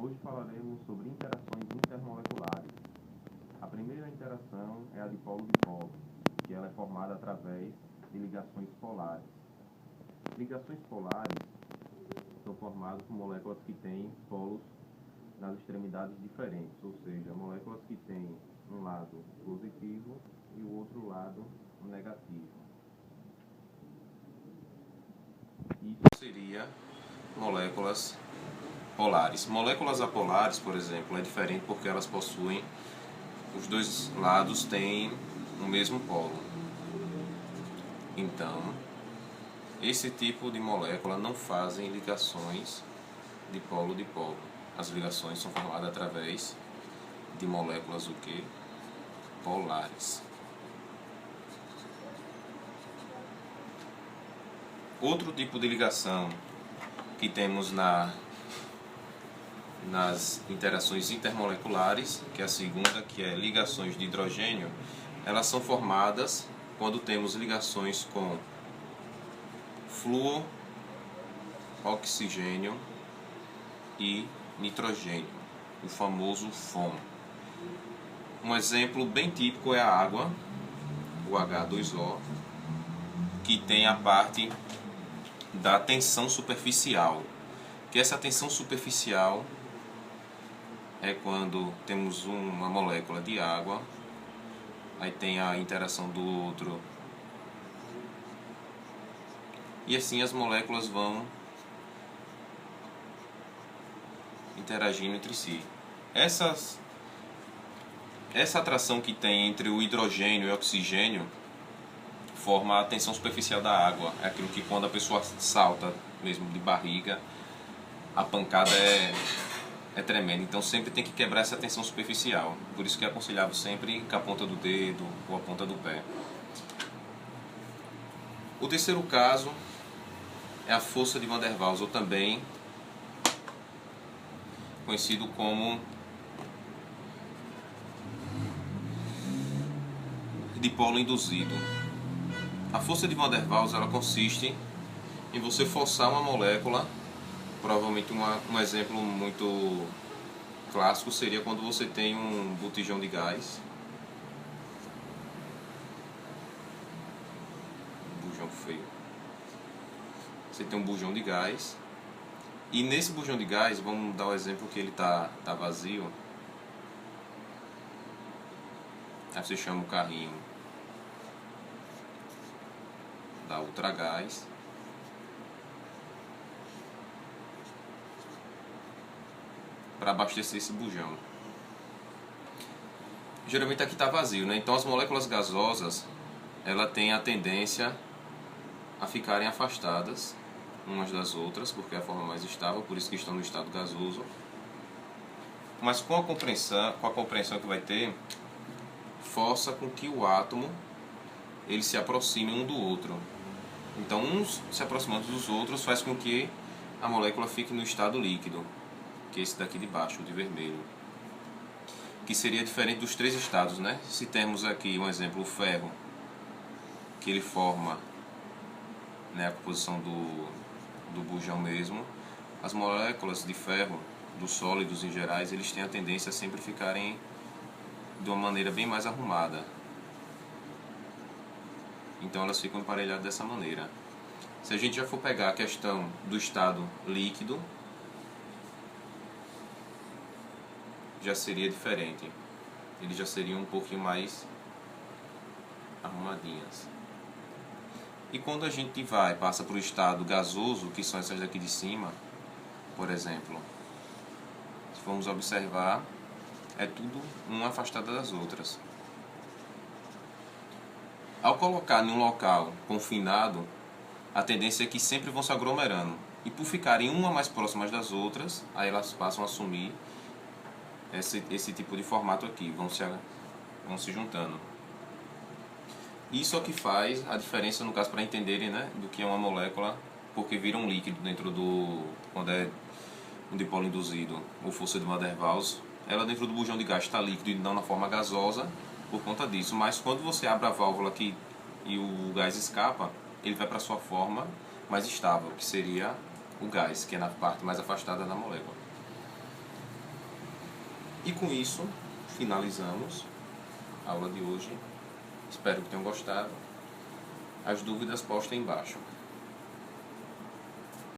Hoje falaremos sobre interações intermoleculares. A primeira interação é a de polo-dipolo, que ela é formada através de ligações polares. Ligações polares são formadas por moléculas que têm polos nas extremidades diferentes, ou seja, moléculas que têm um lado positivo e o outro lado negativo. Isso seria moléculas polares. Moléculas apolares, por exemplo, é diferente porque elas possuem, os dois lados têm o mesmo polo. Então, esse tipo de molécula não fazem ligações de polo-dipolo. As ligações são formadas através de moléculas o quê? Polares. Outro tipo de ligação que temos nas interações intermoleculares, que é a segunda, que é ligações de hidrogênio, elas são formadas quando temos ligações com flúor, oxigênio e nitrogênio, o famoso FON. Um exemplo bem típico é a água, o H2O, que tem a parte da tensão superficial, que essa tensão superficial é quando temos uma molécula de água, aí tem a interação do outro, e assim as moléculas vão interagindo entre si. Essa atração que tem entre o hidrogênio e o oxigênio forma a tensão superficial da água. É aquilo que quando a pessoa salta mesmo de barriga, a pancada é tremenda. Então sempre tem que quebrar essa tensão superficial. Por isso que é aconselhável sempre com a ponta do dedo ou a ponta do pé. O terceiro caso é a força de Van der Waals, ou também conhecido como dipolo induzido. A força de Van der Waals ela consiste em você forçar uma molécula. Provavelmente um exemplo muito clássico seria quando você tem um botijão de gás, bujão feio. Você tem um bujão de gás e nesse bujão de gás, vamos dar o exemplo que ele tá vazio. Aí você chama o carrinho da Ultragás para abastecer esse bujão. Geralmente aqui está vazio, né? Então as moléculas gasosas ela tem a tendência a ficarem afastadas umas das outras, porque é a forma mais estável, por isso que estão no estado gasoso. Mas com a compreensão que vai ter, força com que o átomo ele se aproxime um do outro. Então uns se aproximando dos outros faz com que a molécula fique no estado líquido, que é esse daqui de baixo, o de vermelho, que seria diferente dos três estados, né? Se temos aqui um exemplo, o ferro, que ele forma, né, a composição do bujão mesmo, as moléculas de ferro, dos sólidos em gerais, eles têm a tendência a sempre ficarem de uma maneira bem mais arrumada. Então elas ficam emparelhadas dessa maneira. Se a gente já for pegar a questão do estado líquido, já seria diferente. Eles já seriam um pouquinho mais arrumadinhas. E quando a gente passa para o estado gasoso, que são essas daqui de cima, por exemplo, se formos observar, é tudo uma afastada das outras. Ao colocar em um local confinado, a tendência é que sempre vão se aglomerando. E por ficarem uma mais próximas das outras, aí elas passam a assumir esse tipo de formato aqui, vão se juntando. Isso é o que faz a diferença, no caso, para entenderem, né, do que é uma molécula, porque vira um líquido dentro quando é um dipolo induzido, ou força de Van der Waals, ela dentro do bujão de gás está líquido e não na forma gasosa por conta disso. Mas quando você abre a válvula aqui e o gás escapa, ele vai para a sua forma mais estável, que seria o gás, que é na parte mais afastada da molécula. E com isso, finalizamos a aula de hoje. Espero que tenham gostado. As dúvidas postem embaixo.